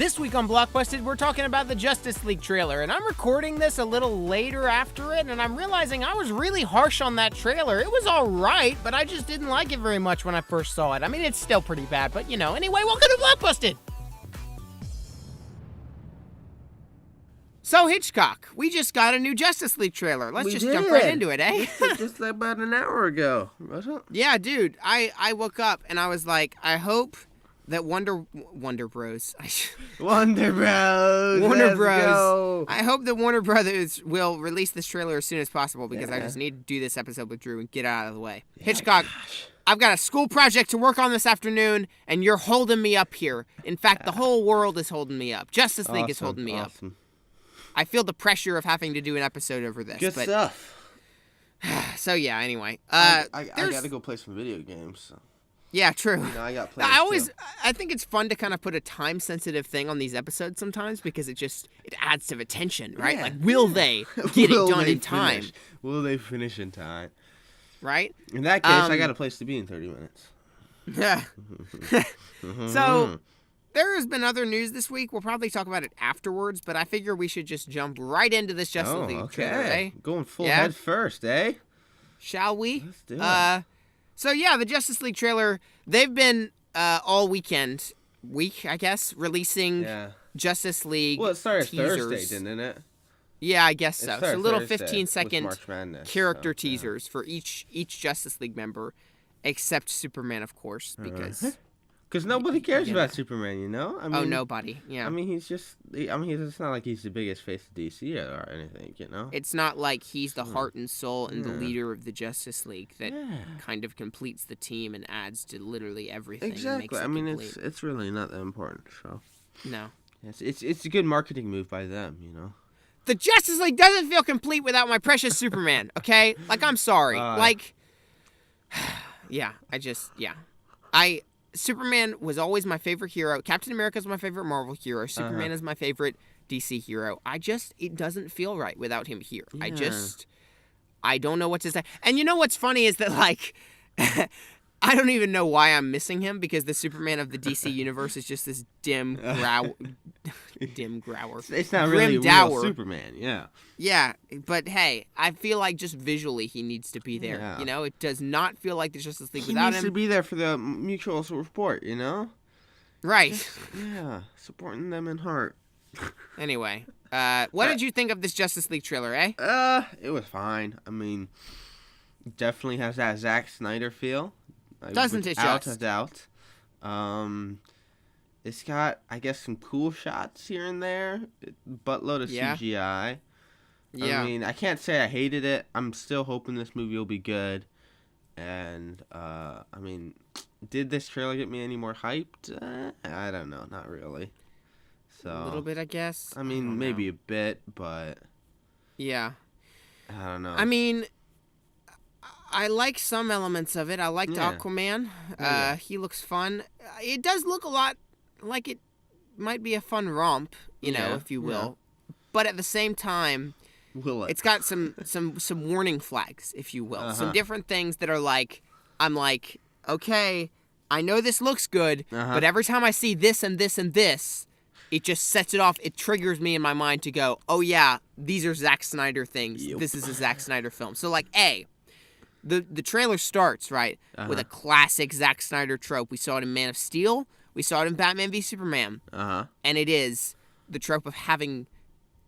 This week on Blockbusted, we're talking about the Justice League trailer, and I'm recording this a little later after it, and I'm realizing I was really harsh on that trailer. It was alright, but I just didn't like it very much when I first saw it. I mean, it's still pretty bad, but anyway, welcome to Blockbusted! So, Hitchcock, we just got a new Justice League trailer. Let's just jump right into it, eh? Just about an hour ago, wasn't it? Yeah, dude, I woke up and I was like, I hope that Wonder Bros. Warner Bros. Go. I hope that Warner Brothers will release this trailer as soon as possible because I just need to do this episode with Drew and get out of the way. Yeah, Hitchcock, I've got a school project to work on this afternoon, and you're holding me up here. In fact, the whole world is holding me up. Justice League is holding me up. I feel the pressure of having to do an episode over this. Good stuff. So yeah, anyway. I gotta go play some video games. So. Yeah, true. I got plans I think it's fun to kind of put a time-sensitive thing on these episodes sometimes because it adds to the tension, right? Yeah. Like, will they get it done in time? Will they finish in time? Right? In that case, I got a place to be in 30 minutes. Yeah. So, there has been other news this week. We'll probably talk about it afterwards, but I figure we should just jump right into this Justice League trailer, eh? Going full head first, eh? Shall we? Let's do it. So, yeah, the Justice League trailer, they've been all week, I guess, releasing Justice League Well, it started teasers. Thursday, didn't it? Yeah, I guess so. So little Thursday 15-second character teasers for each Justice League member, except Superman, of course, because... Because nobody cares about Superman, you know? I mean, nobody, yeah. I mean, it's not like he's the biggest face of DC or anything, you know? It's not like he's the heart and soul and the leader of the Justice League that kind of completes the team and adds to literally everything. Exactly. And makes it complete. It's really not that important, so... No. It's a good marketing move by them, you know? The Justice League doesn't feel complete without my precious Superman, okay? Like, I'm sorry. Superman was always my favorite hero. Captain America's my favorite Marvel hero. Superman is my favorite DC hero. It doesn't feel right without him here. Yeah. I don't know what to say. And you know what's funny is that, like, I don't even know why I'm missing him because the Superman of the DC universe is just this dim grower. It's not really a real Superman, yeah. Yeah, but hey, I feel like just visually he needs to be there. Yeah. You know, it does not feel like the Justice League without him. He needs to be there for the mutual support, you know? Right. Supporting them in heart. Anyway, what did you think of this Justice League trailer, eh? It was fine. I mean, it definitely has that Zack Snyder feel. Doesn't it just? Without a doubt. It's got, I guess, some cool shots here and there. Buttload of CGI. Yeah. I mean, I can't say I hated it. I'm still hoping this movie will be good. And, I mean, did this trailer get me any more hyped? I don't know. Not really. So a little bit, I guess. I mean, maybe a bit, but... Yeah. I don't know. I mean... I like some elements of it. I liked Aquaman. He looks fun. It does look a lot like it might be a fun romp, you know, if you will. Yeah. But at the same time, it's got some warning flags, if you will. Some different things that are like, I'm like, okay, I know this looks good, but every time I see this and this and this, it just sets it off. It triggers me in my mind to go, oh yeah, these are Zack Snyder things. Yep. This is a Zack Snyder film. So like, The trailer starts, right, with a classic Zack Snyder trope. We saw it in Man of Steel. We saw it in Batman v Superman. And it is the trope of having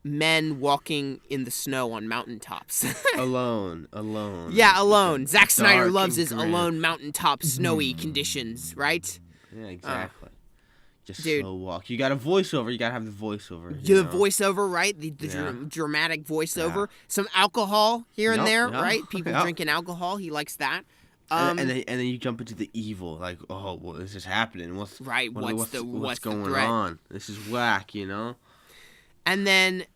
men walking in the snow on mountaintops. Alone. Yeah, alone. Zack Snyder loves his alone mountaintop snowy conditions, right? Yeah, exactly. Just slow walk. You got a voiceover. You got to have the voiceover. The voiceover, right? The dramatic voiceover. Yeah. Some alcohol here and there, right? People drinking alcohol. He likes that. And then you jump into the evil. Like, oh, well, this is happening. What's going on? This is whack, you know? And then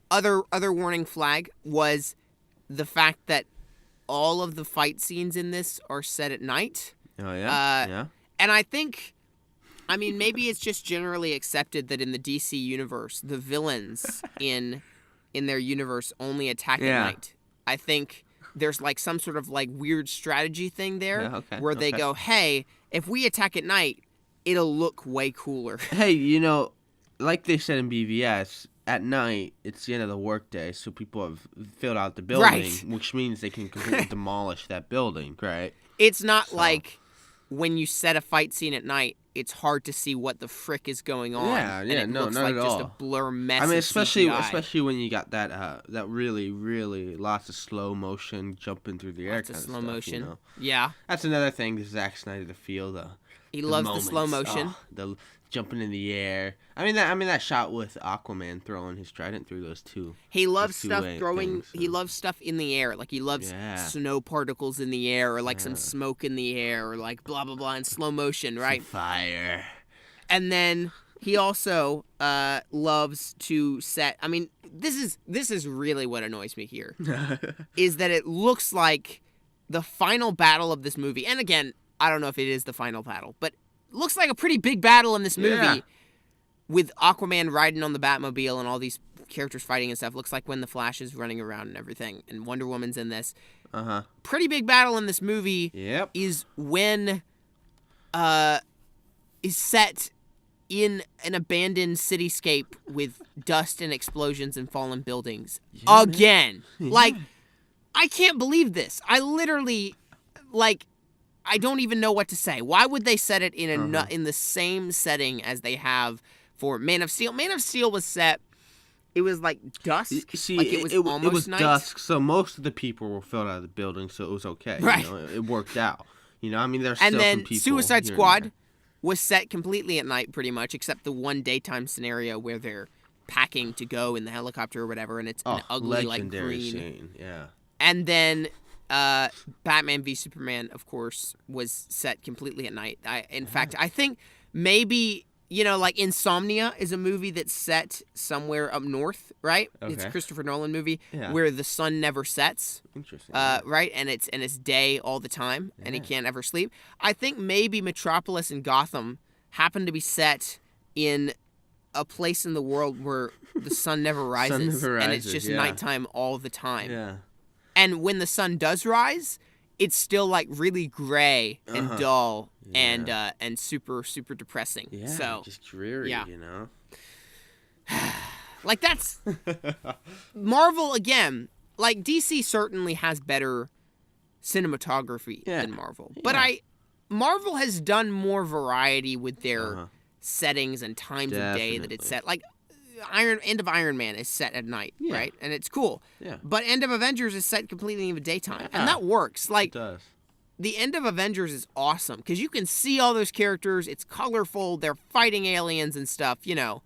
other warning flag was the fact that all of the fight scenes in this are set at night. Oh, yeah? And I think... I mean, maybe it's just generally accepted that in the DC universe, the villains in their universe only attack at night. I think there's like some sort of like weird strategy thing there where they go, hey, if we attack at night, it'll look way cooler. Hey, you know, like they said in BVS, at night it's the end of the workday, so people have filled out the building, Right. which means they can completely demolish that building, right? It's not like when you set a fight scene at night, it's hard to see what the frick is going on. Yeah, and it looks not like at just all. a blur mess. I mean, of CGI. especially when you got that really, really lots of slow motion jumping through the air Lots kind of of slow stuff, motion. you know? Yeah, That's another thing that Zack Snyder to feel he the loves moments. the slow motion. Oh, the jumping in the air. I mean that shot with Aquaman throwing his trident through those two. He loves two stuff things, so. He loves stuff in the air. Like he loves snow particles in the air, or like some smoke in the air, or like blah blah blah in slow motion, right? Some fire. And then he also loves to set. I mean, this is really what annoys me here, is that it looks like the final battle of this movie. And again, I don't know if it is the final battle, but it looks like a pretty big battle in this movie. Yeah. With Aquaman riding on the Batmobile and all these characters fighting and stuff. Looks like when the Flash is running around and everything. And Wonder Woman's in this. Uh-huh. Pretty big battle in this movie. Yep. Is when is set in an abandoned cityscape with dust and explosions and fallen buildings. Yeah, again. Yeah. Like, I can't believe this. I literally, like, I don't even know what to say. Why would they set it in in the same setting as they have for Man of Steel? Man of Steel was set. It was like dusk. See, like it was almost it was night. dusk, so most of the people were filled out of the building, so it was okay. Right. You know, it worked out. You know, I mean, there's still And then some people Suicide here and Squad there. was set completely at night, pretty much, except the one daytime scenario where they're packing to go in the helicopter or whatever, and it's an ugly like legendary green. scene. Yeah. And then Batman v Superman, of course, was set completely at night. In fact, I think maybe, like Insomnia is a movie that's set somewhere up north, right? Okay. It's a Christopher Nolan movie Yeah. where the sun never sets. Interesting. Right? And it's day all the time, and he can't ever sleep. I think maybe Metropolis and Gotham happen to be set in a place in the world where the sun never rises, and it's just nighttime all the time. Yeah. And when the sun does rise, it's still like really gray and dull and super super depressing. Yeah. So just dreary. yeah. You know. like that's Marvel again. Like DC certainly has better cinematography than Marvel, but Marvel has done more variety with their settings and times of day that it's set. Like End of Iron Man is set at night, right? And it's cool. Yeah. But End of Avengers is set completely in the daytime, and that works. Like It does. the End of Avengers is awesome because you can see all those characters. It's colorful. They're fighting aliens and stuff. Yeah.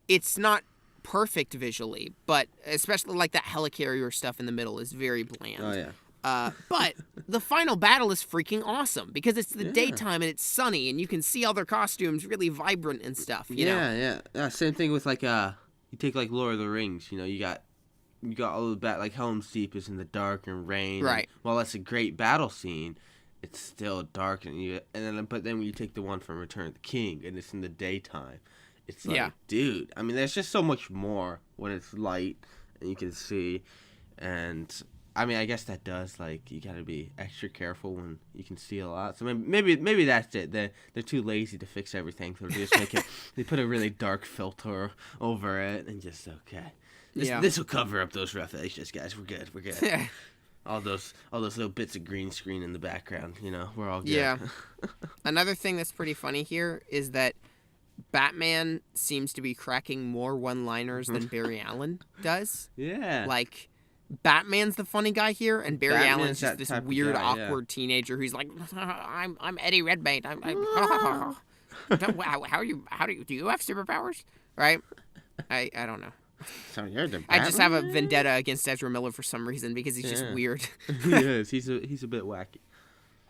It's not perfect visually, but especially like that helicarrier stuff in the middle is very bland. Oh yeah. But the final battle is freaking awesome because it's the daytime and it's sunny and you can see all their costumes really vibrant and stuff. You know? Yeah. Same thing with like you take like Lord of the Rings. You got all the like Helm's Deep is in the dark and rain. Right. And while that's a great battle scene, it's still dark but then when you take the one from Return of the King and it's in the daytime, it's like dude. I mean, there's just so much more when it's light and you can see and. I mean, I guess that does, like, you gotta be extra careful when you can see a lot. So maybe that's it. They're too lazy to fix everything, so they just make it, they put a really dark filter over it and just, okay. This will cover up those rough edges, guys. We're good. all those little bits of green screen in the background, we're all good. Yeah. Another thing that's pretty funny here is that Batman seems to be cracking more one-liners than Barry Allen does. Yeah. Like, Batman's the funny guy here, and Barry Allen's just this weird, awkward teenager who's like, "I'm Eddie Redmayne. How do you have superpowers?" Right? I don't know. So you're the I just have a vendetta against Ezra Miller for some reason because he's just weird. He is. He's a bit wacky.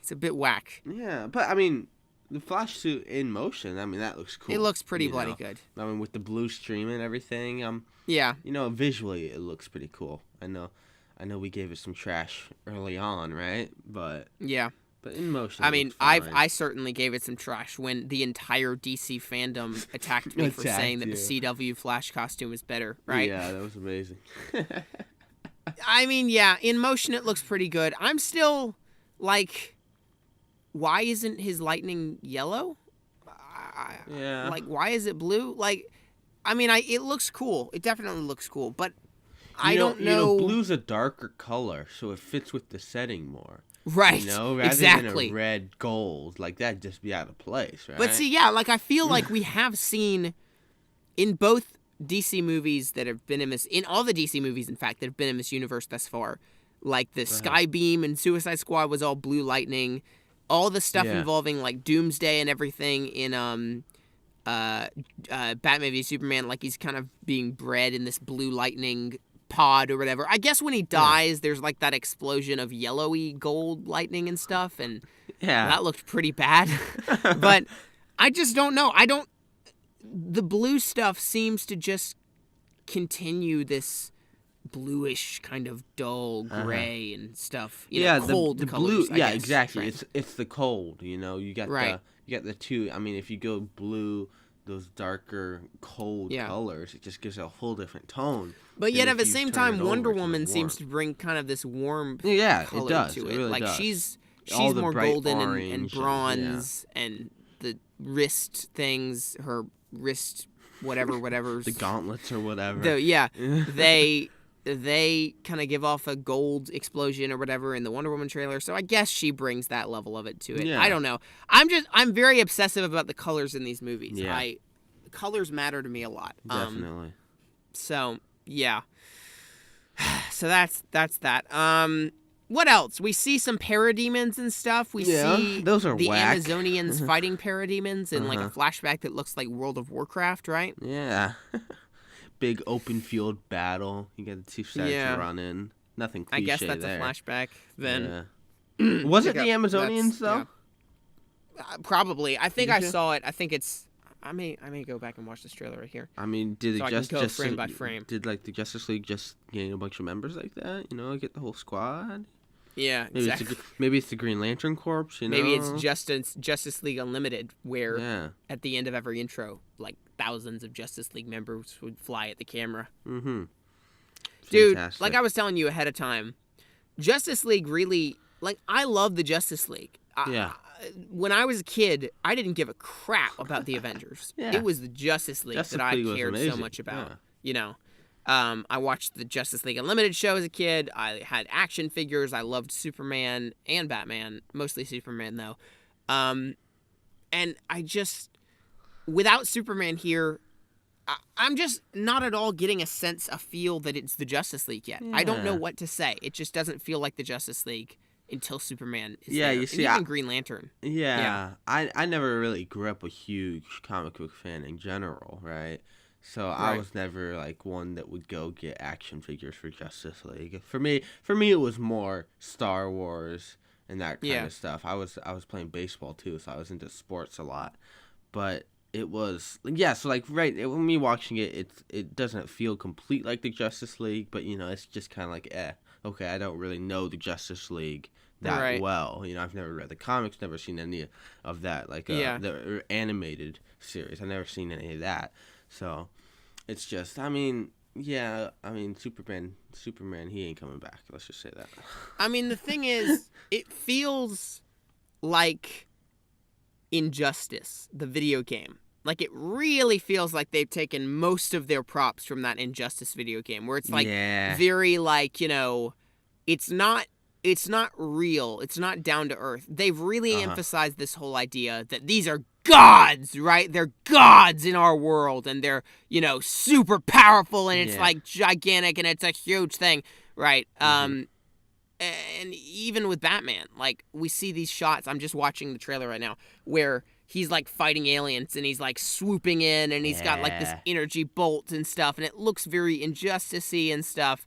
He's a bit whack. Yeah, but I mean, the Flash suit in motion. I mean, that looks cool. It looks pretty bloody good. I mean, with the blue stream and everything. Yeah. Visually it looks pretty cool. I know we gave it some trash early on, right? But yeah. But in motion. I mean, I certainly gave it some trash when the entire DC fandom attacked me for saying that the CW Flash costume is better, right? Yeah, that was amazing. I mean, yeah, in motion it looks pretty good. I'm still like, why isn't his lightning yellow? Like, why is it blue? Like, I mean, it looks cool. It definitely looks cool, but I don't know. Blue's a darker color, so it fits with the setting more. Right. Rather than a red gold, like that'd just be out of place, right? But see, yeah, like I feel like we have seen in both DC movies that have been in all the DC movies, in fact, that have been in this universe thus far, like the Skybeam and Suicide Squad was all blue lightning, all the stuff involving like Doomsday and everything in Batman v Superman, like he's kind of being bred in this blue lightning pod or whatever. I guess when he dies, there's like that explosion of yellowy gold lightning and stuff, and that looked pretty bad. But I just don't know. The blue stuff seems to just continue this bluish kind of dull gray and stuff. Cold the colors, blue. I guess, exactly. right? It's the cold. You got the two. I mean, if you go blue, those darker, cold colors, it just gives it a whole different tone. But yet, at the same time, Wonder Woman seems to bring kind of this warm color it does. to it. It really like does. she's All the more bright golden orange and bronze and the wrist things, her wrist whatever's the gauntlets or whatever. They kind of give off a gold explosion or whatever in the Wonder Woman trailer, so I guess she brings that level of it to it. I don't know. I'm very obsessive about the colors in these movies. Colors matter to me a lot. Definitely. So yeah. So that's that. What else? We see some parademons and stuff. We see those are the whack. Amazonians fighting parademons in like a flashback that looks like World of Warcraft, right? Yeah. Big open field battle. You get the two sides to run in. Nothing cliche there. I guess that's a flashback then. Yeah. Was it the Amazonians though? Yeah. Probably. I think I saw it. I think it's. I may go back and watch this trailer right here. I mean, did so it just frame by frame? Did like the Justice League just gain a bunch of members like that? Get the whole squad. Yeah, maybe exactly. Maybe it's the Green Lantern Corps. Maybe it's Justice League Unlimited, where at the end of every intro, like thousands of Justice League members would fly at the camera. Mm-hmm. Dude, like I was telling you ahead of time, Justice League really, like, I love the Justice League. When I was a kid, I didn't give a crap about the Avengers. It was the Justice League that I cared so much about. I watched the Justice League Unlimited show as a kid. I had action figures. I loved Superman and Batman, mostly Superman though. And I just, without Superman here, I'm just not at all getting a feel that it's the Justice League yet. I don't know what to say. It just doesn't feel like the Justice League until Superman is there. You see, and even Green Lantern. I never really grew up a huge comic book fan in general, right? So I was never like one that would go get action figures for Justice League. For me it was more Star Wars and that kind of stuff. I was playing baseball too, so I was into sports a lot. But it was so like when me watching it doesn't feel complete like the Justice League, but it's just kind of like okay, I don't really know the Justice League that well. I've never read the comics, never seen any of that, like the animated series. I've never seen any of that. So it's just, Superman, he ain't coming back. Let's just say that. I mean, the thing is, it feels like Injustice, the video game. Like, it really feels like they've taken most of their props from that Injustice video game, where it's like very like, it's not real. It's not down to earth. They've really emphasized this whole idea that these are gods, right? They're gods in our world, and they're, super powerful, and it's like gigantic, and it's a huge thing, right? And even with Batman, like, we see these shots. I'm just watching the trailer right now where he's like fighting aliens, and he's like swooping in, and he's got like this energy bolt and stuff, and it looks very injustice-y and stuff.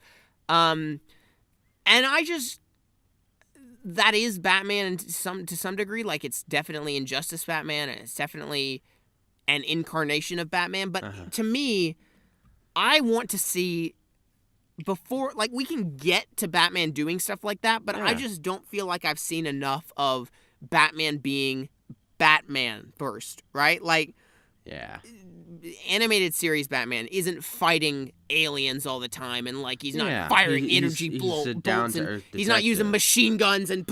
And I just, that is Batman to some degree. Like, it's definitely Injustice Batman, and it's definitely an incarnation of Batman. But to me, I want to see before, like, we can get to Batman doing stuff like that, but I just don't feel like I've seen enough of Batman being Batman first, right? Like, animated series Batman isn't fighting aliens all the time, and like he's not firing energy bolts, and he's not using machine guns and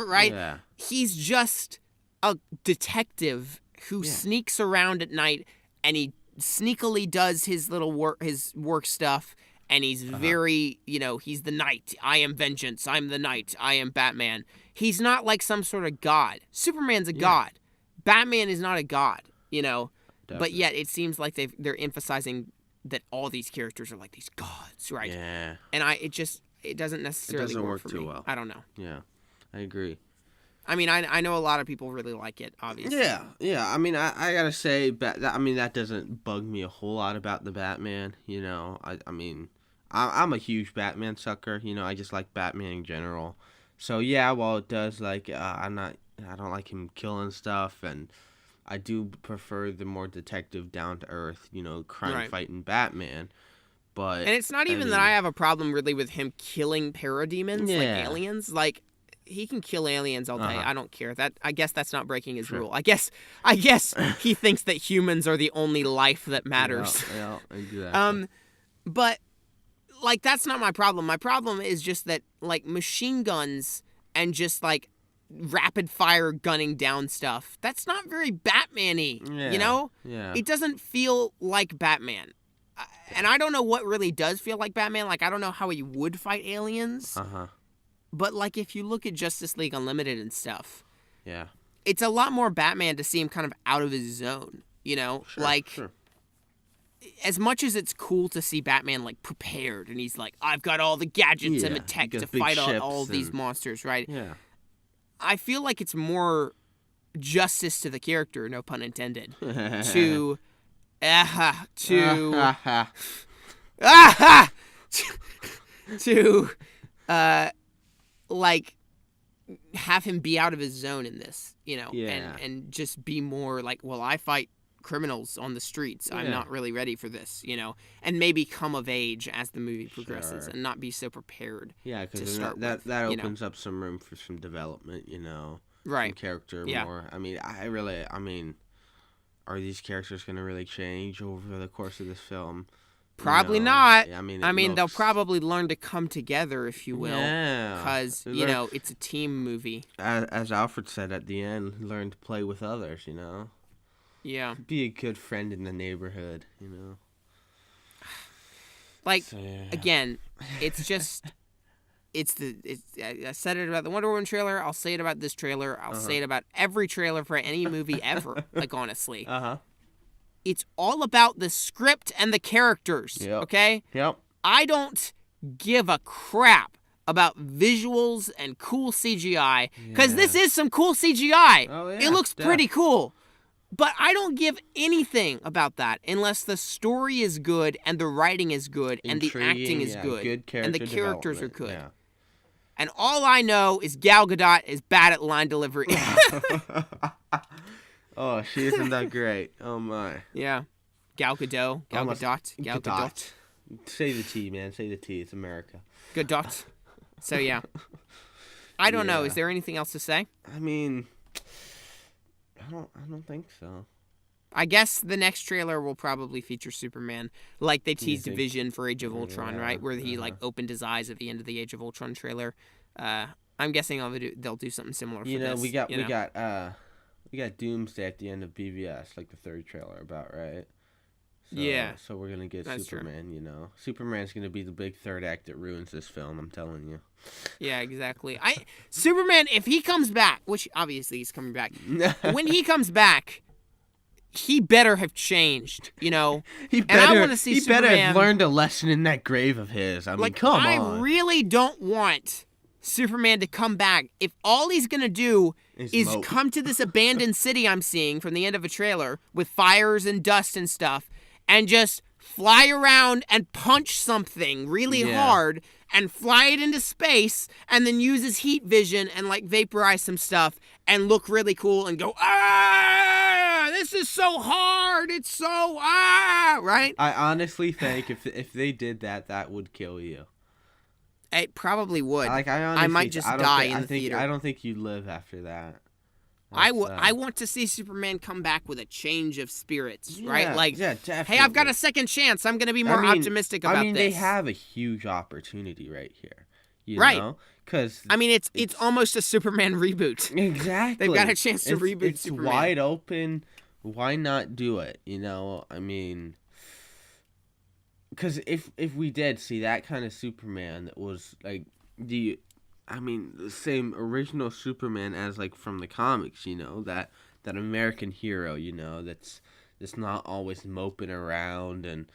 right. He's just a detective who sneaks around at night and he sneakily does his little work stuff, and he's very, he's the knight. I am vengeance. I'm the knight. I am Batman. He's not like some sort of god. Superman's a god. Batman is not a god, Definitely. But yet it seems like they're emphasizing that all these characters are like these gods, right? Yeah. And it doesn't necessarily work for too me. well. I don't know. Yeah, I agree. I mean, I know a lot of people really like it, obviously. Yeah. I mean, I gotta say, that doesn't bug me a whole lot about the Batman. I mean, I'm a huge Batman sucker. I just like Batman in general. So yeah, while it does I don't like him killing stuff, and I do prefer the more detective, down to earth, crime fighting Batman. But and it's not even that I have a problem really with him killing parademons like aliens, like. He can kill aliens all day. I don't care. I guess that's not breaking his rule. I guess he thinks that humans are the only life that matters. Yeah, exactly. But like that's not my problem. My problem is just that like machine guns and just like rapid fire gunning down stuff. That's not very Batman-y, Yeah. It doesn't feel like Batman. And I don't know what really does feel like Batman. Like I don't know how he would fight aliens. But, like, if you look at Justice League Unlimited and stuff, it's a lot more Batman to see him kind of out of his zone, Sure. As much as it's cool to see Batman, like, prepared, and he's like, I've got all the gadgets and the tech to fight all these monsters, right? Yeah. I feel like it's more justice to the character, no pun intended, to like have him be out of his zone in this, and just be more like, well, I fight criminals on the streets. I'm not really ready for this, and maybe come of age as the movie progresses and not be so prepared. Yeah, because that opens up some room for some development, right? Some character more. I mean, are these characters going to really change over the course of this film? Probably not. I mean, they'll probably learn to come together, if you will. Yeah. Because, it's a team movie. As Alfred said at the end, learn to play with others, Yeah. Be a good friend in the neighborhood, Like, again, it's just... I said it about the Wonder Woman trailer. I'll say it about this trailer. I'll say it about every trailer for any movie ever, like, honestly. It's all about the script and the characters, okay? Yep. I don't give a crap about visuals and cool CGI, because this is some cool CGI. Oh, yeah. It looks pretty cool. But I don't give anything about that unless the story is good and the writing is good and the acting is good and the characters are good. Yeah. And all I know is Gal Gadot is bad at line delivery. Oh, she isn't that great. Oh, my. Yeah. Gal Gadot. Gal Gadot. Gal Gadot. Say the T, man. Say the T. It's America. Gadot. So, yeah. I don't know. Is there anything else to say? I mean, I don't think so. I guess the next trailer will probably feature Superman, like they teased Vision for Age of Ultron, right? Where he, opened his eyes at the end of the Age of Ultron trailer. I'm guessing they'll do something similar for this. We got Doomsday at the end of BVS, like the third trailer about, right? So we're going to get Superman, true. Superman's going to be the big third act that ruins this film, I'm telling you. Yeah, exactly. Superman, if he comes back, which obviously he's coming back, when he comes back, he better have changed, He better have learned a lesson in that grave of his. I mean, come on. I really don't want Superman to come back. If all he's going to do is come to this abandoned city I'm seeing from the end of a trailer with fires and dust and stuff and just fly around and punch something really hard and fly it into space and then use his heat vision and vaporize some stuff and look really cool and go, this is so hard. It's so, right? I honestly think if they did that, that would kill you. It probably would. I might just die in the theater. I don't think you'd live after that. I want to see Superman come back with a change of spirits, right? Definitely. Hey, I've got a second chance. I'm going to be more optimistic about this. They have a huge opportunity right here. You know? Because it's almost a Superman reboot. Exactly. They've got a chance to reboot Superman. It's wide open. Why not do it? I mean, because if we did see that kind of Superman that was like the same original Superman as like from the comics, that American hero, that's not always moping around and,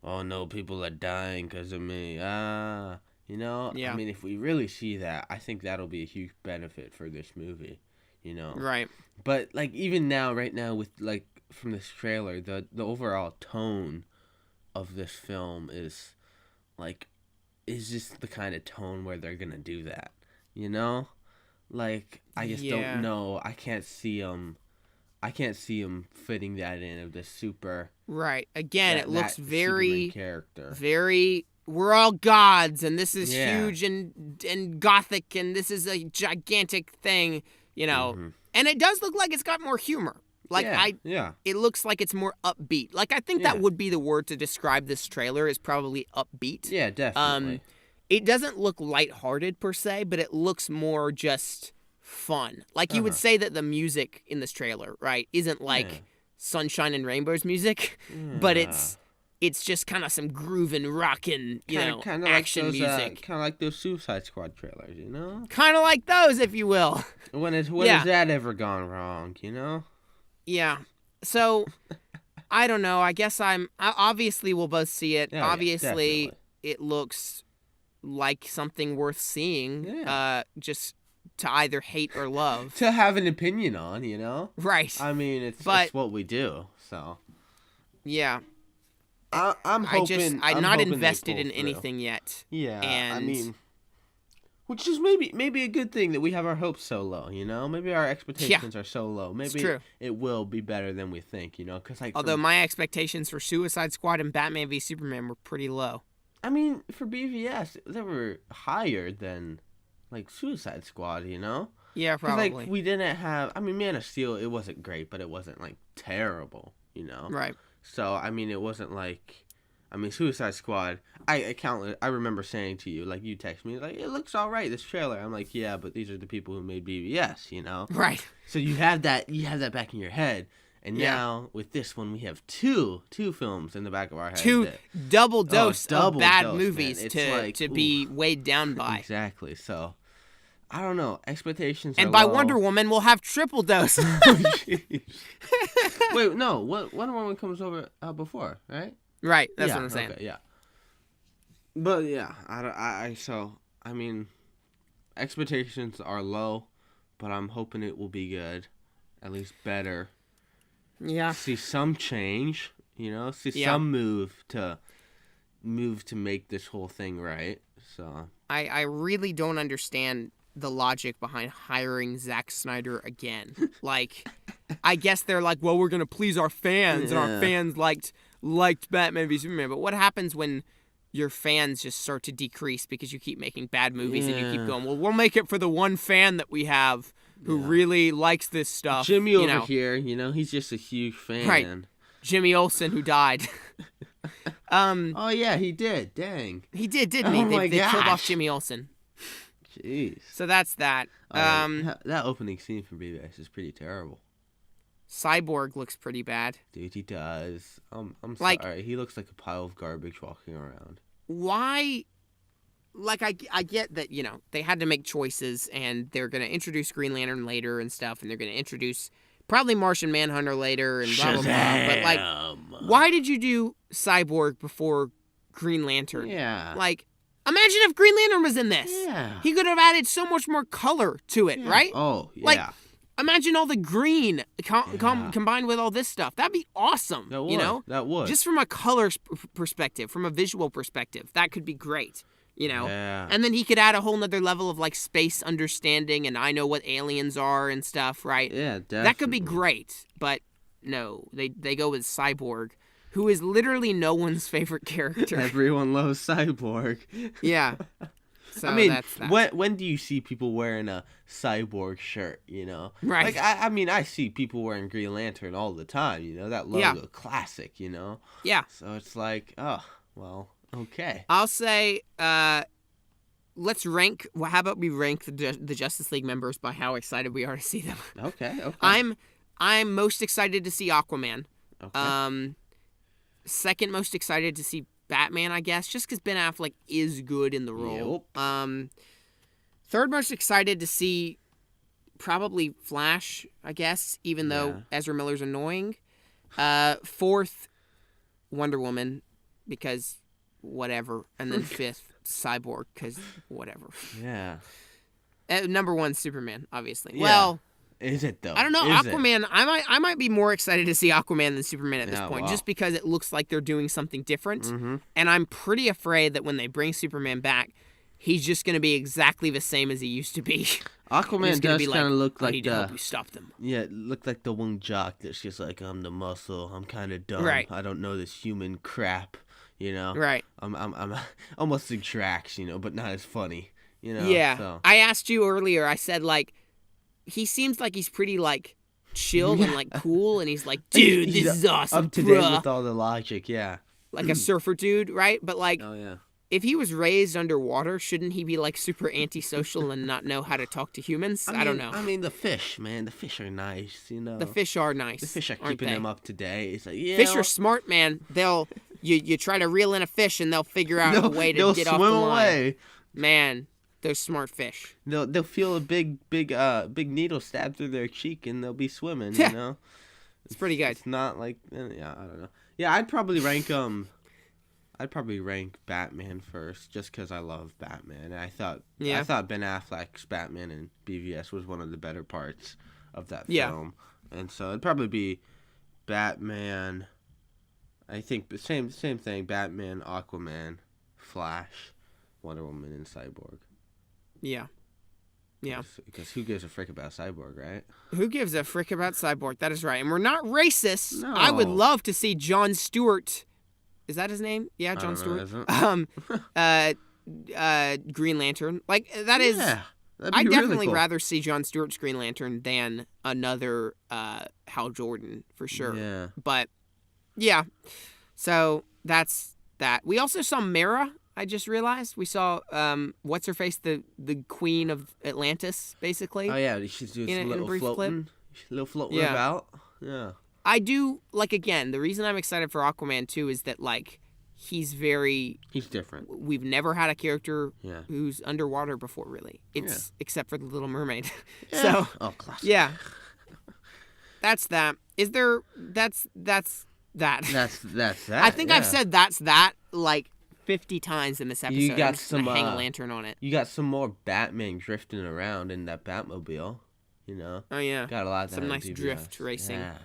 oh no, people are dying because of me. Yeah. I mean, if we really see that, I think that'll be a huge benefit for this movie. Right. But like even now, right now, with like from this trailer, the overall tone of this film is just the kind of tone where they're gonna do that. Like I just don't know. I can't see them fitting that in of the super. Right. Again, it looks very character. Very. We're all gods, and this is huge and gothic, and this is a gigantic thing, Mm-hmm. And it does look like it's got more humor. Like it looks like it's more upbeat. Like I think that would be the word to describe this trailer is probably upbeat. Yeah, definitely. It doesn't look lighthearted per se, but it looks more just fun. Like you would say that the music in this trailer, right, isn't like Sunshine and Rainbows music, but it's just kind of some grooving, rocking, kinda action like those, music. Kind of like those Suicide Squad trailers, Kind of like those, if you will. When has that ever gone wrong, Yeah. So, I don't know. I guess obviously we'll both see it. Oh, Obviously, it looks like something worth seeing. Yeah. Just to either hate or love. To have an opinion on, Right. I mean, it's what we do, so. Yeah. I'm hoping. I'm not invested in anything yet. Yeah. And I mean, which is maybe a good thing that we have our hopes so low, Maybe our expectations are so low. Maybe it will be better than we think, because like. Although my expectations for Suicide Squad and Batman v Superman were pretty low. I mean, for BVS, they were higher than, like, Suicide Squad, Yeah, probably. Like, we didn't have. I mean, Man of Steel, it wasn't great, but it wasn't like terrible, Right. So I mean, it wasn't like. I mean, Suicide Squad. I remember saying to you, like, you text me, like, it looks all right, this trailer. I'm like, yeah, but these are the people who made BVS, Right. So you have that back in your head, and now with this one, we have two films in the back of our head. Two double dose of bad dose, movies to be weighed down by. Exactly. So I don't know. Expectations. And are by low. Wonder Woman, we'll have triple dose. Wait, no. Wonder Woman comes over before, right? Right, that's what I'm saying. Okay, yeah. But yeah, I mean, expectations are low, but I'm hoping it will be good, at least better. Yeah. See some change, some move to make this whole thing right. So I really don't understand the logic behind hiring Zack Snyder again. Like, I guess they're like, well, we're gonna please our fans, and our fans liked Batman v Superman. But what happens when your fans just start to decrease because you keep making bad movies and you keep going, well, we'll make it for the one fan that we have who really likes this stuff. Jimmy over here, he's just a huge fan. Right. Jimmy Olsen, who died. Oh yeah, he did. Dang. He did, didn't he? They killed off Jimmy Olsen. Jeez. So that's that. That opening scene from BVS is pretty terrible. Cyborg looks pretty bad. Dude, he does. I'm like, sorry. He looks like a pile of garbage walking around. Why? Like, I get that, they had to make choices, and they're going to introduce Green Lantern later and stuff, and they're going to introduce probably Martian Manhunter later and blah, blah, blah. But, like, why did you do Cyborg before Green Lantern? Yeah. Like, imagine if Green Lantern was in this. Yeah. He could have added so much more color to it, right? Oh, yeah. Like, imagine all the green combined with all this stuff. That'd be awesome. That would. That would. Just from a color perspective, from a visual perspective, that could be great. Yeah. And then he could add a whole nother level of like space understanding, and I know what aliens are and stuff, right? Yeah, definitely. That could be great, but no, they go with Cyborg, who is literally no one's favorite character. Everyone loves Cyborg. Yeah. So I mean, that's that. when do you see people wearing a Cyborg shirt, Right. Like, I see people wearing Green Lantern all the time, that logo, classic, Yeah. So it's like, oh, well, okay. I'll say, let's rank, how about we rank the Justice League members by how excited we are to see them? Okay. I'm most excited to see Aquaman. Okay. Second most excited to see Batman, I guess, just because Ben Affleck is good in the role. Yep. Third most excited to see probably Flash, I guess, even though Ezra Miller's annoying. Fourth, Wonder Woman, because whatever. And then fifth, Cyborg, because whatever. Yeah. Number one, Superman, obviously. Yeah. Well, is it though? I don't know. Is Aquaman, I might be more excited to see Aquaman than Superman at this point, just because it looks like they're doing something different. Mm-hmm. And I'm pretty afraid that when they bring Superman back, he's just going to be exactly the same as he used to be. Aquaman does kind of look like I need to help you stop them. Yeah, look like the one jock that's just like, I'm the muscle. I'm kind of dumb. Right. I don't know this human crap. You know. Right. I'm almost like Drax, you know, but not as funny. You know. Yeah. So. I asked you earlier. I said like, he seems like he's pretty like chill and like cool, and he's like, dude, this is awesome. Up to date with all the logic. Yeah. Like a surfer dude, right? But like. Oh yeah. If he was raised underwater, shouldn't he be like super antisocial and not know how to talk to humans? I don't know. I mean, the fish, man. The fish are nice, you know. The fish are nice. The fish are keeping them up to date. It's like, yeah. Fish are smart, man. They'll you try to reel in a fish and they'll figure out a way to get off the line. They'll swim away. Man, they're smart fish. They'll feel a big needle stab through their cheek and they'll be swimming. You know. It's pretty good. It's not like I don't know. Yeah, I'd probably rank Batman first, just because I love Batman. I thought Ben Affleck's Batman in BVS was one of the better parts of that film, and so it'd probably be Batman. I think the same thing: Batman, Aquaman, Flash, Wonder Woman, and Cyborg. Yeah. Yeah. Because who gives a frick about Cyborg, right? Who gives a frick about Cyborg? That is right, and we're not racist. No. I would love to see Jon Stewart. Is that his name? Yeah, Jon Stewart. Green Lantern. Like that is. Yeah, I'd definitely rather see Jon Stewart's Green Lantern than another Hal Jordan for sure. Yeah. But yeah, so that's that. We also saw Mara. I just realized we saw what's her face, the Queen of Atlantis, basically. Oh yeah, she's doing a little floating about. Yeah. I do, like, again, the reason I'm excited for Aquaman, too, is that, like, he's different. We've never had a character who's underwater before, really. Except for the Little Mermaid. Yeah. So, classic. Yeah. That's that. That's that. That's that. I think I've said that's that, like, 50 times in this episode. You got I'm just gonna hang a lantern on it. You got some more Batman drifting around in that Batmobile, you know? Oh, yeah. Got a lot of that. Some nice drift racing. Yeah.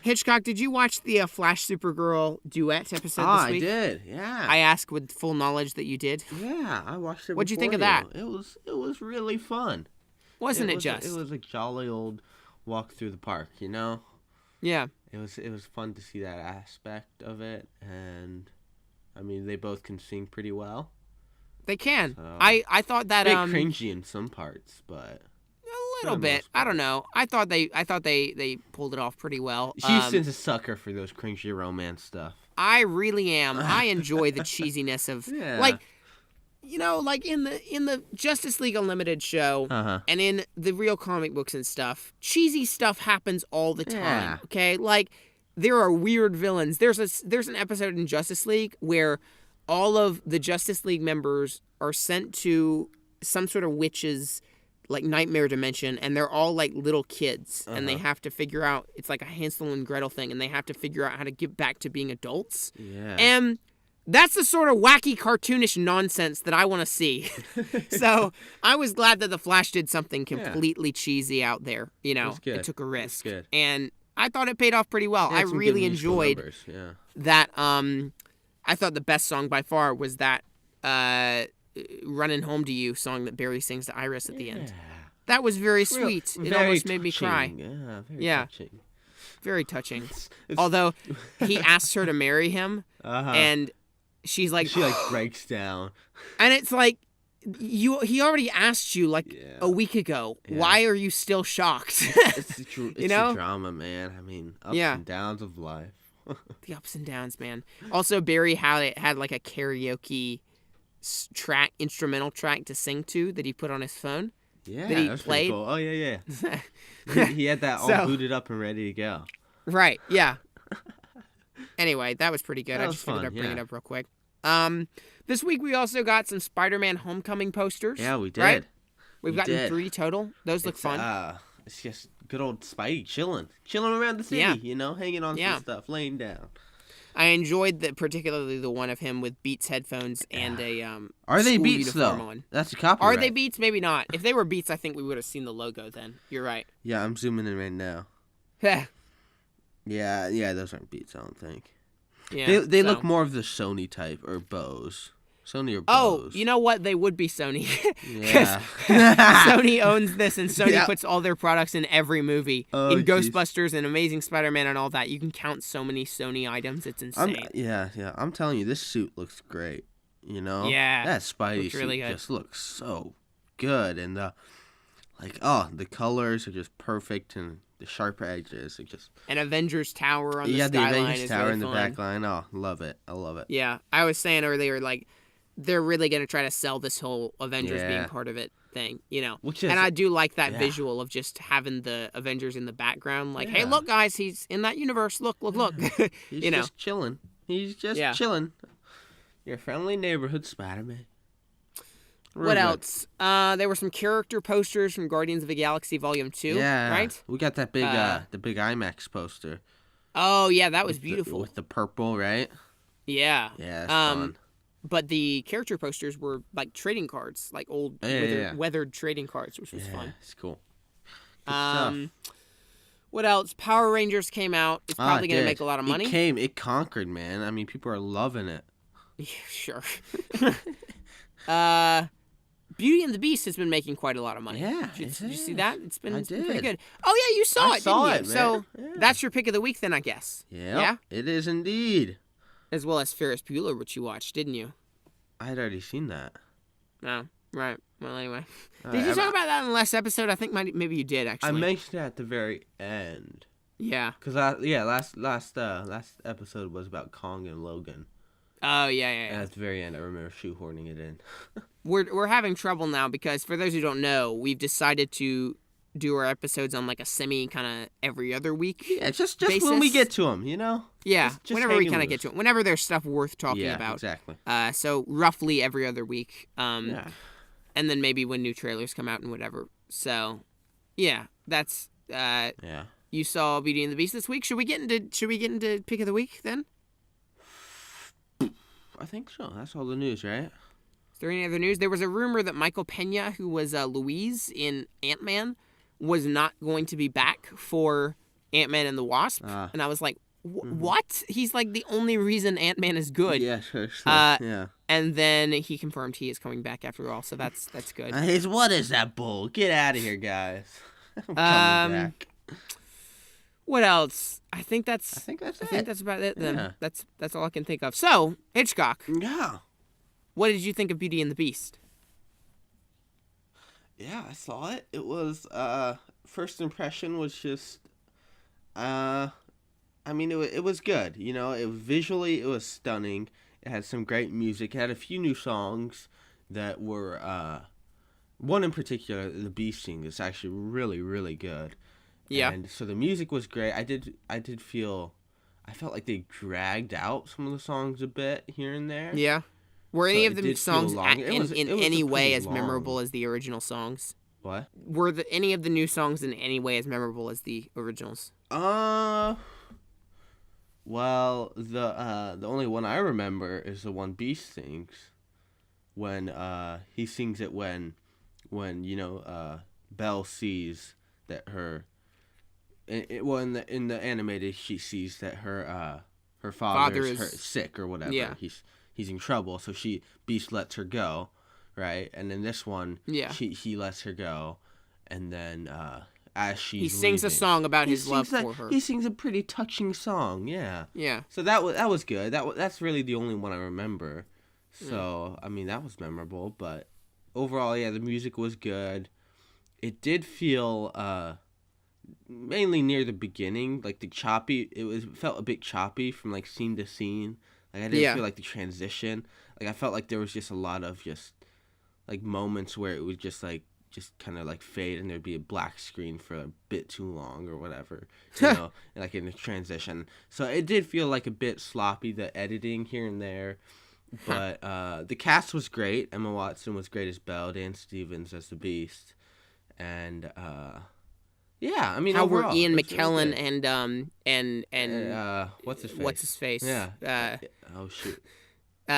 Hitchcock, did you watch the Flash Supergirl Duet episode this week? I did, yeah. I ask with full knowledge that you did. Yeah, I watched it. What'd you think of that? It was really fun. Wasn't it It was a jolly old walk through the park, you know? Yeah. It was fun to see that aspect of it, and I mean they both can sing pretty well. They can. So, I thought that a bit cringy in some parts, but a little bit. I don't know. I thought they pulled it off pretty well. She's a sucker for those cringy romance stuff. I really am. I enjoy the cheesiness of like, you know, like in the Justice League Unlimited show and in the real comic books and stuff, cheesy stuff happens all the time. Yeah. Okay, like there are weird villains. There's an episode in Justice League where all of the Justice League members are sent to some sort of witch's like nightmare dimension, and they're all like little kids, and they have to figure out, it's like a Hansel and Gretel thing, and they have to figure out how to get back to being adults. Yeah. And that's the sort of wacky, cartoonish nonsense that I want to see. So I was glad that The Flash did something completely cheesy out there. You know, it took a risk. And I thought it paid off pretty well. I really enjoyed that. I thought the best song by far was that Running Home to You song that Barry sings to Iris at the end. That was very sweet. It almost made me cry. Yeah, very touching. Very touching. Although he asks her to marry him, and she's like... She, like, breaks down. And it's like, he already asked you, like, a week ago. Yeah. Why are you still shocked? It's the drama, man. I mean, ups and downs of life. The ups and downs, man. Also, Barry had like a karaoke instrumental track to sing to that he put on his phone. Yeah, that he that's played. pretty cool. Oh yeah. He had that all booted up and ready to go. Right. Yeah. Anyway, that was pretty good. That I was just figured fun, I'd bring it yeah. up real quick. This week we also got some Spider-Man Homecoming posters. Yeah, we did. Right? We've We gotten did. 3 total. Those look fun. It's just good old Spidey chilling around the city. Yeah. You know, hanging on some stuff, laying down. I enjoyed particularly the one of him with Beats headphones and a Are they school Beats though? uniform on. That's a copyright. Are they Beats? Maybe not. If they were Beats, I think we would have seen the logo then. You're right. Yeah, I'm zooming in right now. Yeah. Yeah, those aren't Beats, I don't think. Yeah. They look more of the Sony type or Bose. Sony or Bose. Oh, you know what? They would be Sony. Yeah. Sony owns this, and Sony puts all their products in every movie. Oh, in geez. Ghostbusters and Amazing Spider-Man and all that. You can count so many Sony items. It's insane. I'm telling you, this suit looks great. You know? Yeah. That Spidey looks suit really good. just looks so good. And the colors are just perfect, and the sharp edges are just... And Avengers Tower on the the skyline Avengers is Tower really in the fun. back line. Oh, love it. I love it. Yeah. I was saying earlier, like, they're really going to try to sell this whole Avengers being part of it thing, you know? And I do like that visual of just having the Avengers in the background. Like, hey, look, guys, he's in that universe. Look. He's you know? just chilling. He's just chilling. Your friendly neighborhood Spider-Man. What else? There were some character posters from Guardians of the Galaxy Volume 2, right? We got that big, the big IMAX poster. Oh, yeah, that was beautiful. With the purple, right? Yeah. Yeah, that's fun. But the character posters were like trading cards, like old weathered trading cards, which was fun. It's cool. Good stuff. What else? Power Rangers came out. It's probably going to make a lot of money. It conquered, man. I mean, people are loving it. Yeah, sure. Beauty and the Beast has been making quite a lot of money. Yeah. Did you see that? It's been pretty good. I Oh, yeah, you saw it, saw didn't you? it, So man. that's your pick of the week then, I guess. Yeah. It is indeed. As well as Ferris Bueller, which you watched, didn't you? I had already seen that. Oh, right. Well, anyway. Did you talk about that in the last episode? I think maybe you did, actually. I mentioned it at the very end. Yeah. Because, last episode was about Kong and Logan. Oh, yeah. And at the very end, I remember shoehorning it in. We're having trouble now because, for those who don't know, we've decided to do our episodes on like a semi kind of every other week. Yeah, just when we get to them, you know? Yeah, just whenever we kind of get to it. Whenever there's stuff worth talking about. Yeah, exactly. So roughly every other week. And then maybe when new trailers come out and whatever. So, yeah, that's... You saw Beauty and the Beast this week. Should we get into pick of the week then? I think so. That's all the news, right? Is there any other news? There was a rumor that Michael Pena, who was Louise in Ant-Man, was not going to be back for Ant-Man and the Wasp. And I was like, what? He's like the only reason Ant-Man is good. Yeah, sure. Yeah. And then he confirmed he is coming back after all, so that's good. What is that bull? Get out of here, guys. I'm coming back. What else? I think that's about it then. Yeah. That's all I can think of. So, Hitchcock. Yeah. What did you think of Beauty and the Beast? Yeah, I saw it. It was first impression was just I mean it was good, you know, visually it was stunning. It had some great music. It had a few new songs that were one in particular, the Beast sing, is actually really, really good. Yeah. And so the music was great. I felt like they dragged out some of the songs a bit here and there. Yeah. Were any of the songs in any way as long. memorable as the original songs? What? Were any of the new songs in any way as memorable as the originals? Well, the only one I remember is the one Beast sings. When he sings it when you know Belle sees that her in the animated she sees that her father is sick or whatever. Yeah. He's in trouble, so Beast lets her go, right? And in this one, he lets her go, and then as he sings a song about his love for her. He sings a pretty touching song, yeah. Yeah. So that was good. That's really the only one I remember. So I mean that was memorable, but overall, yeah, the music was good. It did feel mainly near the beginning, like it felt a bit choppy from like scene to scene. Like I didn't feel like the transition. Like I felt like there was just a lot of just like moments where it was just like just kind of like fade, and there'd be a black screen for a bit too long or whatever, like in a transition. So it did feel like a bit sloppy, the editing here and there. But the cast was great. Emma Watson was great as Belle, Dan Stevens as the Beast, and yeah, I mean, how overall, were Ian really McKellen good. and What's his face? what's his face? Yeah. Oh shoot.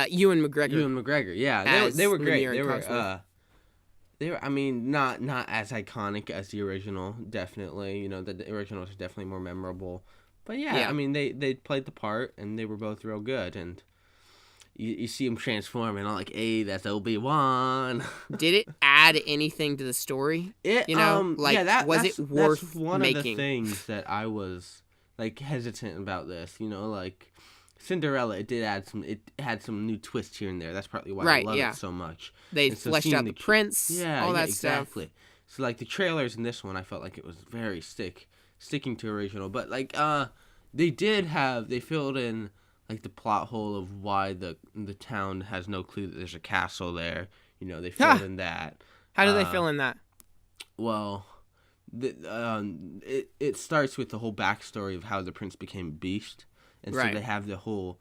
Ewan McGregor. Ewan McGregor. Yeah, they were great. They were. I mean, not as iconic as the original. Definitely, you know, the original was definitely more memorable. But yeah, I mean, they played the part, and they were both real good. And you see him transform, and I'm like, hey, that's Obi-Wan. Did it add anything to the story? It, you know, like, yeah, was it worth that's one making? of the things that I was like hesitant about this. You know, like Cinderella, it had some new twists here and there. That's partly why I love it so much. They fleshed out the prince, all that exactly. stuff. So like the trailers in this one, I felt like it was very sticking to original. But like they filled in like the plot hole of why the town has no clue that there's a castle there. You know, they filled in that. How do they fill in that? Well, it starts with the whole backstory of how the prince became a beast, and so they have the whole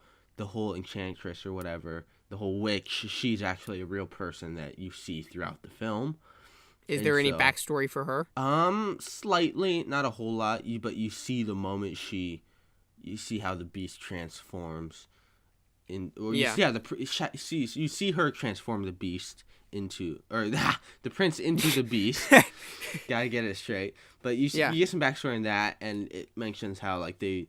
enchantress or whatever, the whole witch. She's actually a real person that you see throughout the film. Is there any backstory for her? Slightly, not a whole lot. But you see the moment you see how the beast transforms, you see her transform the beast into, or the prince into the beast. Gotta get it straight. But you get some backstory in that, and it mentions how like he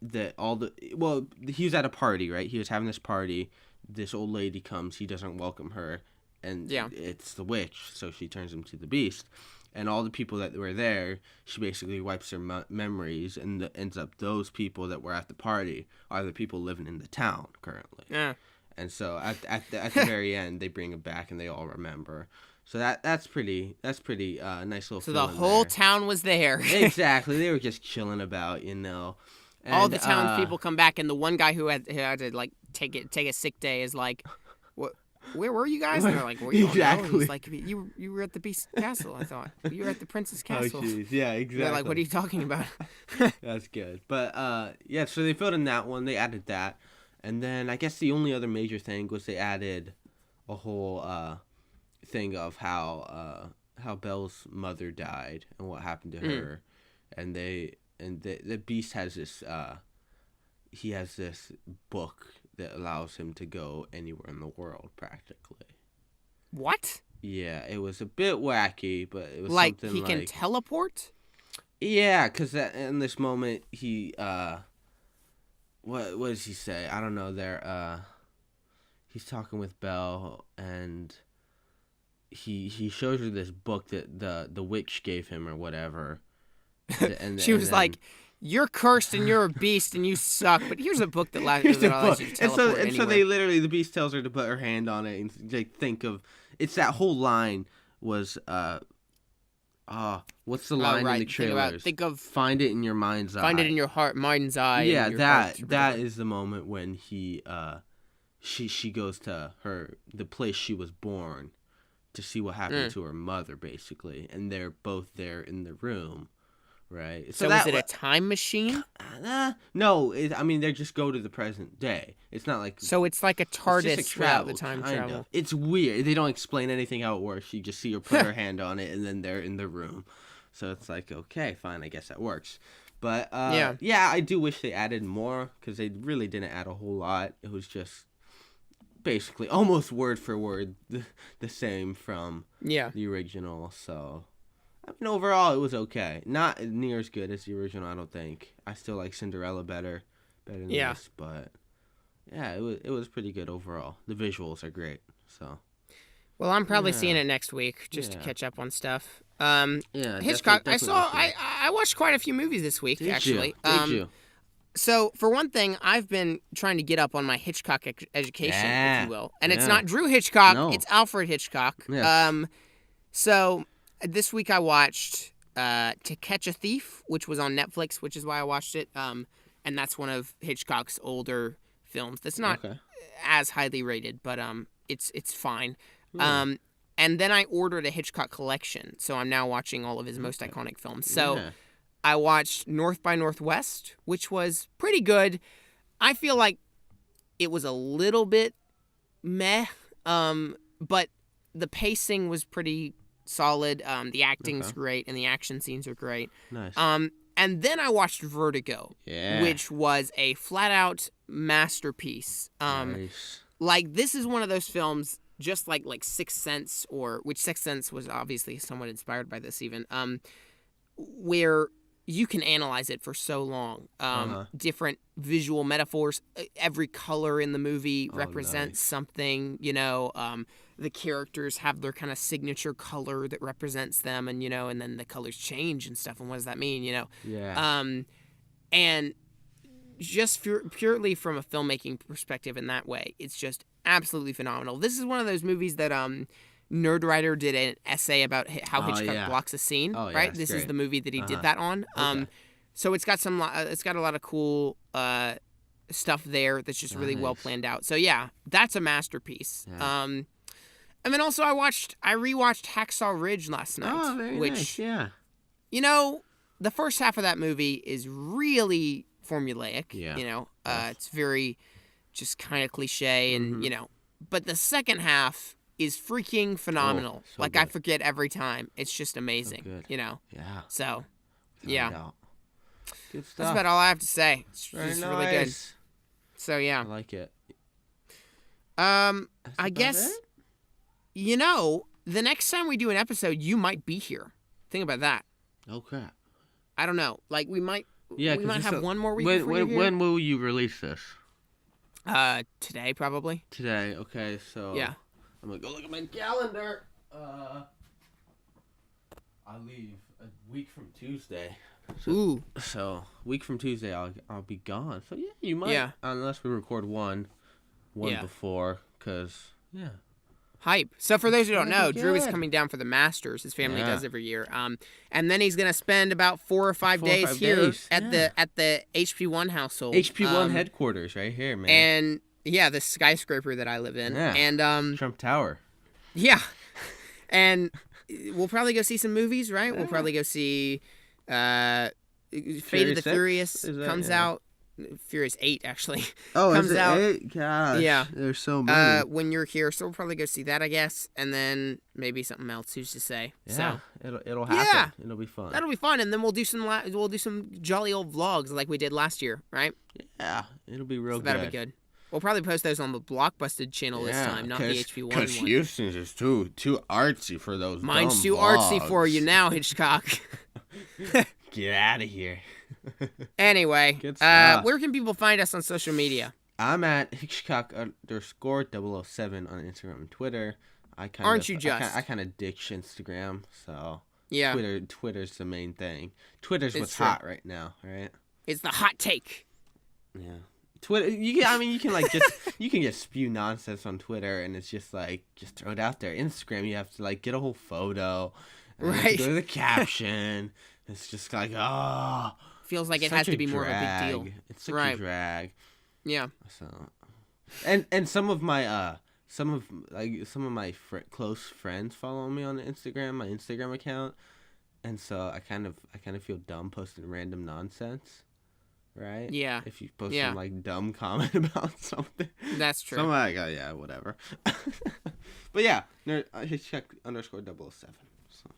was at a party, right? He was having this party. This old lady comes. He doesn't welcome her, and it's the witch. So she turns him to the beast. And all the people that were there, she basically wipes their memories, and ends up those people that were at the party are the people living in the town currently. Yeah. And so at the very end, they bring it back, and they all remember. So that's pretty nice little. So the whole town was there. Exactly, they were just chilling about, you know. And, all the townspeople come back, and the one guy who had to like take a sick day is like, "What? Where were you guys?" And they're like, "Well, you don't know." He's like, "You were at the Beast Castle, I thought. You were at the Prince's Castle." Oh, jeez. Yeah, exactly. They're like, "What are you talking about?" That's good. But, so they filled in that one. They added that. And then I guess the only other major thing was they added a whole thing of how Belle's mother died and what happened to her. And the Beast has this he has this book that allows him to go anywhere in the world, practically. What? Yeah, it was a bit wacky, but it was like something he can teleport? Yeah, because in this moment, he, what does he say? I don't know, he's talking with Belle, and he shows her this book that the witch gave him or whatever. She was like, "You're cursed and you're a beast and you suck, but here's a book that allows you to teleport anywhere." And so they literally, the beast tells her to put her hand on it and like think of, it's that whole line was, what's the line in the trailers? Think of find it in your mind's eye. Find it in your mind's eye. Yeah, that is the moment when she goes to the place she was born to see what happened to her mother, basically, and they're both there in the room. Right. So is it a time machine? No, they just go to the present day. It's not like... So it's like a TARDIS throughout the time travel. Of. It's weird. They don't explain anything how it works. You just see her put her hand on it, and then they're in the room. So it's like, okay, fine, I guess that works. But, yeah, I do wish they added more, because they really didn't add a whole lot. It was just basically almost word for word the same from the original, so... I mean, overall, it was okay. Not near as good as the original, I don't think. I still like Cinderella better than this, but yeah, it was pretty good overall. The visuals are great, so. Well, I'm probably seeing it next week just to catch up on stuff. Hitchcock. Definitely I watched quite a few movies this week, actually. Did you? So, for one thing, I've been trying to get up on my Hitchcock education, if you will. And it's not Drew Hitchcock, it's Alfred Hitchcock. Yeah. So... This week I watched To Catch a Thief, which was on Netflix, which is why I watched it. And that's one of Hitchcock's older films. That's not as highly rated, but it's fine. And then I ordered a Hitchcock collection, so I'm now watching all of his most iconic films. So I watched North by Northwest, which was pretty good. I feel like it was a little bit meh, but the pacing was pretty solid. The acting's great, and the action scenes are great. Nice. And then I watched Vertigo, which was a flat-out masterpiece. Nice. Like, this is one of those films, just like Sixth Sense, which Sixth Sense was obviously somewhat inspired by this even, where you can analyze it for so long. Different visual metaphors. Every color in the movie represents something, the characters have their kind of signature color that represents them, and, and then the colors change and stuff. And what does that mean, Yeah. And just purely from a filmmaking perspective in that way, it's just absolutely phenomenal. This is one of those movies that, Nerdwriter did an essay about how Hitchcock blocks a scene, right? This is the movie that he did that on. So it's got a lot of cool stuff there that's just really well planned out. So yeah, that's a masterpiece. And then also I rewatched Hacksaw Ridge last night. Oh, very nice. Yeah. The first half of that movie is really formulaic. Yeah. It's very just kind of cliche, and but the second half is freaking phenomenal. So good. I forget every time. It's just amazing. So Yeah. So, good stuff. That's about all I have to say. It's very nice. Really good. So yeah. I like it. I guess the next time we do an episode, you might be here. Think about that. Oh crap. I don't know. Like we might have one more week. When will you release this? Today probably. Today. Okay. So yeah. I'm gonna go look at my calendar. I leave a week from Tuesday. So week from Tuesday, I'll be gone. So yeah, you might. Yeah. Unless we record one before, cause Hype. So for those who don't know, Drew is coming down for the Masters. His family does every year. And then he's gonna spend about 4 or 5 days here at the HP1 household. HP1 headquarters right here, man. And yeah, the skyscraper that I live in. Yeah. And Trump Tower. Yeah. And we'll probably go see some movies, right? Yeah. We'll probably go see Fate of the Furious comes out. Furious 8 actually. Oh, comes is it out. 8? Gosh. Yeah. There's so many. When you're here, so we'll probably go see that, I guess, and then maybe something else. Who's to say? Yeah. So, it'll happen. Yeah. It'll be fun. That'll be fun, and then we'll do some jolly old vlogs like we did last year, right? Yeah. It'll be real good. That'll be good. We'll probably post those on the Blockbusted channel this time, not the HP1 one. Because Houston's is too artsy for those. Mine's too vlogs. Artsy for you now, Hitchcock. Get out of here. Anyway, where can people find us on social media? I'm at Hitchcock_007 on Instagram and Twitter. I kind of ditch Instagram, so yeah. Twitter's the main thing. Twitter's what's hot right now, right? It's the hot take. Yeah. Twitter, you can like you can just spew nonsense on Twitter, and it's just like just throw it out there. Instagram, you have to like get a whole photo, and right? Go to the caption. It's just like feels like it has to be more of a big deal. It's such a drag. Yeah. So, and some of my close friends follow me on Instagram, my Instagram account, and so I kind of feel dumb posting random nonsense. Right? Yeah. If you post some like dumb comment about something. That's true. So I'm like, whatever. But yeah, Hitchcock_007. So.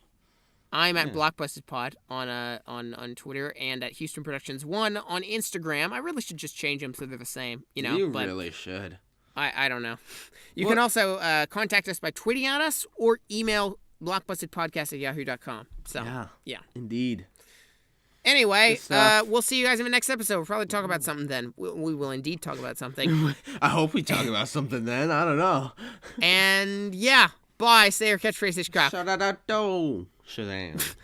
I'm at Blockbusted Pod on Twitter, and at Houston Productions 1 on Instagram. I really should just change them so they're the same. You really should. I don't know. You can also contact us by tweeting at us or email blockbustedpodcast@yahoo.com. So yeah. Indeed. Anyway, we'll see you guys in the next episode. We'll probably talk about something then. We will indeed talk about something. I hope we talk about something then. I don't know. And yeah, bye. Say your catchphrase, Hitchcock. Shazam.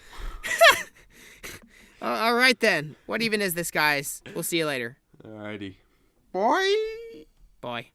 All right then. What even is this, guys? We'll see you later. Alrighty. Bye. Bye.